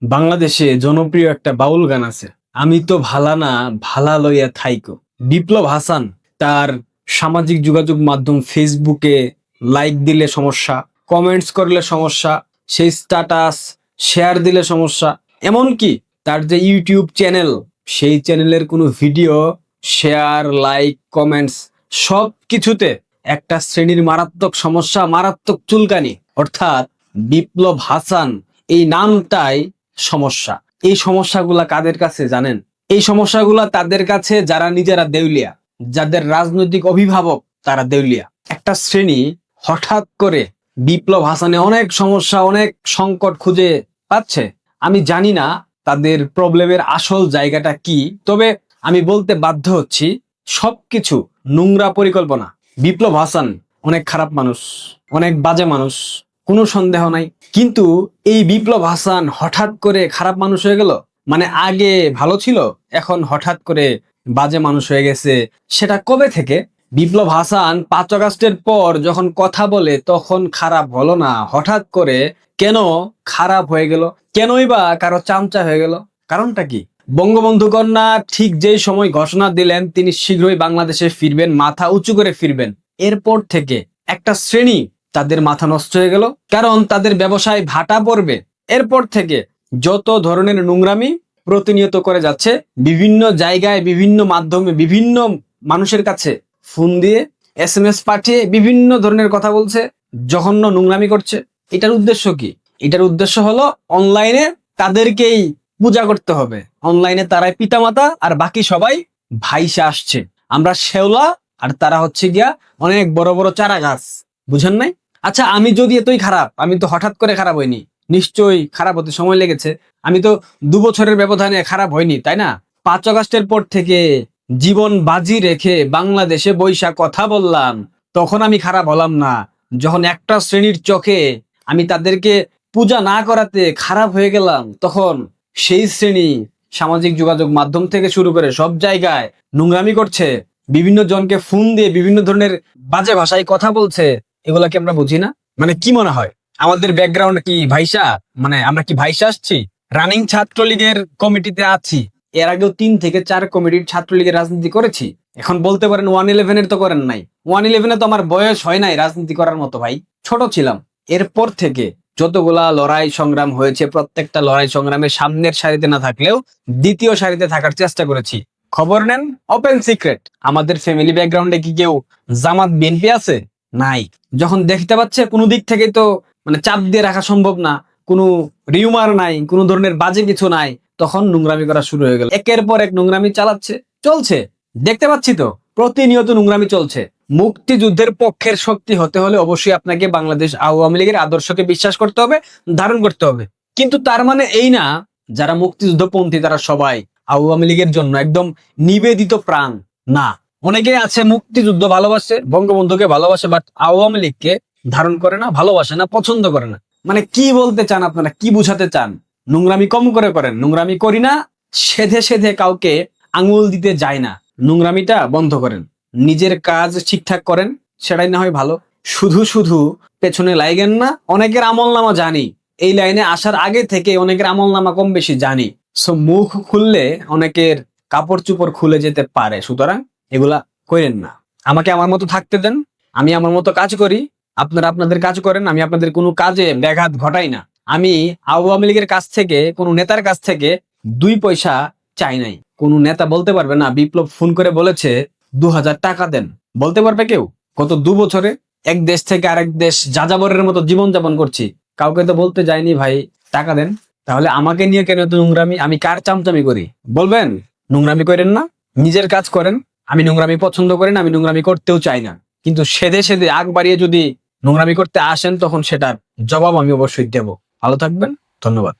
বাংলাদেশে জনপ্রিয় একটা বাউল গান আছে, আমি তো ভালা না ভালা লইয়া থাইকো। বিপ্লব হাসান তার সামাজিক যোগাযোগ মাধ্যম ফেসবুকে লাইক দিলে সমস্যা, কমেন্টস করলে সমস্যা, সেই স্ট্যাটাস শেয়ার দিলে সমস্যা, এমনকি তার যে ইউটিউব চ্যানেল সেই চ্যানেলের কোনো ভিডিও শেয়ার, লাইক, কমেন্টস সব কিছুতে একটা শ্রেণীর মারাত্মক সমস্যা, মারাত্মক চুলকানি। অর্থাৎ বিপ্লব হাসান এই নামটাই সমস্যা। এই সমস্যাগুলা কাদের কাছে জানেন? এই সমস্যাগুলা তাদের কাছে যারা নিজেরা দেউলিয়া, যাদের রাজনৈতিক অভিভাবক তারা দেউলিয়া। একটা শ্রেণী হঠাৎ করে বিপ্লব হাসানে অনেক সমস্যা, অনেক সংকট খুঁজে পাচ্ছে। আমি জানি না তাদের প্রবলেমের আসল জায়গাটা কি, তবে আমি বলতে বাধ্য হচ্ছি সবকিছু নোংরা পরিকল্পনা। বিপ্লব হাসান অনেক খারাপ মানুষ, অনেক বাজে মানুষ, কোনো সন্দেহ নাই। কিন্তু এই বিপ্লব হাসান হঠাৎ করে খারাপ মানুষ হয়ে গেল, মানে আগে ভালো ছিল এখন হঠাৎ করে বাজে মানুষ হয়ে গেছে, সেটা কবে থেকে? বিপ্লব হাসান 5 আগস্টের পর যখন কথা বলে তখন খারাপ হলো না, হঠাৎ করে কেন খারাপ হয়ে গেল? কেনই বা কারো চামচা হয়ে গেল? কারণটা কি? বঙ্গবন্ধু কন্যা ঠিক যেই সময় ঘোষণা দিলেন তিনি শীঘ্রই বাংলাদেশে ফিরবেন, মাথা উঁচু করে ফিরবেন, এরপর থেকে একটা শ্রেণী তাদের মাথা নষ্ট হয়ে গেল, কারণ তাদের ব্যবসায় ভাটা পড়বে। এরপর থেকে যত ধরনের নোংরামি প্রতিনিয়ত করে যাচ্ছে, বিভিন্ন জায়গায়, বিভিন্ন মাধ্যমে, বিভিন্ন মানুষের কাছে ফোন দিয়ে, SMS পাঠিয়ে বিভিন্ন ধরনের কথা বলছে, জঘন্য নোংরামি করছে। এটার উদ্দেশ্য কি? এটার উদ্দেশ্য হলো অনলাইনে তাদেরকেই পূজা করতে হবে। অনলাইনে তারাই পিতামাতা আর বাকি সবাই ভাইসা আসছে। আমরা শেওলা আর তারা হচ্ছে গিয়া অনেক বড় বড় চারা গাছ। বুঝেন নাই? আচ্ছা, আমি যদি এতই খারাপ, আমি তো হঠাৎ করে খারাপ হইনি, নিশ্চয়ই খারাপ হতে সময় লেগেছে। আমি তো 2 বছরের ব্যবধানে খারাপ হয়নি, তাই না? 5 আগস্টের পর থেকে জীবন বাজি রেখে বাংলাদেশে বৈশা কথা বললাম, তখন আমি খারাপ হলাম না। যখন একটা শ্রেণীর চোখে আমি তাদেরকে পূজা না করাতে খারাপ হয়ে গেলাম, তখন সেই শ্রেণী সামাজিক যোগাযোগ মাধ্যম থেকে শুরু করে সব জায়গায় নোংরামি করছে, বিভিন্ন জনকে ফোন দিয়ে বিভিন্ন ধরনের বাজে ভাষায় কথা বলছে। এগুলা কি আমরা বুঝি না? মানে কি মনে হয় আমাদের ব্যাকগ্রাউন্ড কি ভাইসা, মানে আমরা কি ভাইসা আসছি? রানিং ছাত্রলীগের কমিটিতে আছি, এর আগেও 3 থেকে 4 কমিটির ছাত্রলীগের রাজনীতি করেছি। এখন বলতে পারেন 111 এর তো করেন নাই। 111 তো আমার বয়স হয় নাই রাজনীতি করার মতো ভাই, ছোট ছিলাম। এরপর থেকে যতগুলা লড়াই সংগ্রাম হয়েছে, প্রত্যেকটা লড়াই সংগ্রামের সামনের সারিতে না থাকলেও দ্বিতীয় সারিতে থাকার চেষ্টা করেছি। খবর নেন, ওপেন সিক্রেট, আমাদের ফ্যামিলি ব্যাকগ্রাউন্ডে কি কেউ জামাত বিএনপি আছে? নাই। যখন দেখতে পাচ্ছে কোনো দিক থেকে তো মানে চাপ দিয়ে রাখা সম্ভব না, কোনো রিউমার নাই, কোনো ধরনের বাজে কিছু নাই, তখন নোংরামি করা শুরু হয়ে গেল। একের পর এক নোংরামি চলছে, দেখতে পাচ্ছি তো প্রতিনিয়ত নোংরামি চলছে। মুক্তিযুদ্ধের পক্ষের শক্তি হতে হলে অবশ্যই আপনাকে বাংলাদেশ আওয়ামী লীগের আদর্শকে বিশ্বাস করতে হবে, ধারণ করতে হবে। কিন্তু তার মানে এই না যারা মুক্তিযুদ্ধপন্থী তারা সবাই আওয়ামী লীগের জন্য একদম নিবেদিত প্রাণ, না। অনেকে আছে মুক্তিযুদ্ধ ভালোবাসে, বঙ্গবন্ধুকে ভালোবাসে, বাট আওয়ামী লীগকে ধারণ করে না, ভালোবাসে না, পছন্দ করে না। মানে কি বলতে চান আপনারা? কি বুঝাতে চান? নোংরামি কম করে করেন। নোংরামি করি না, সেধে সেধে কাউকে আঙুল দিতে যায় না। নোংরামিটা বন্ধ করেন, নিজের কাজ ঠিকঠাক করেন, সেটাই না হয় ভালো। শুধু শুধু পেছনে লাইগেন না। অনেকের আমল নামা জানি, এই লাইনে আসার আগে থেকে অনেকের আমল নামা কম বেশি জানি। সো মুখ খুললে অনেকের কাপড় চুপড় খুলে যেতে পারে, সুতরাং এগুলা করেন না। আমাকে আমার মতো থাকতে দেন, আমি আমার মতো কাজ করি, আপনারা আপনাদের কাজ করেন। আমি আপনাদের কোনো কাজে ব্যাঘাত ঘটাই না। আমি আওয়ামী লীগের কাছ থেকে, কোনো নেতার কাছ থেকে 2 পয়সা চাই নাই। কোন নেতা বলতে পারবে না বিপ্লব ফোন করে বলেছে 2000 টাকা দেন? বলতে পারবে কেউ? গত 2 বছরে এক দেশ থেকে আরেক দেশ যাযাবরের মতো জীবনযাপন করছি, কাউকে তো বলতে যায়নি ভাই টাকা দেন। তাহলে আমাকে নিয়ে কেন এত নোংরামি? আমি কার চামচামি করি বলবেন? নোংরামি করেন না, নিজের কাজ করেন। আমি নোংরামি পছন্দ করি না, আমি নোংরামি করতেও চাই না। কিন্তু সেধে সেধে আগ বাড়িয়ে যদি নোংরামি করতে আসেন, তখন সেটার জবাব আমি অবশ্যই দেব। ভালো থাকবেন, ধন্যবাদ।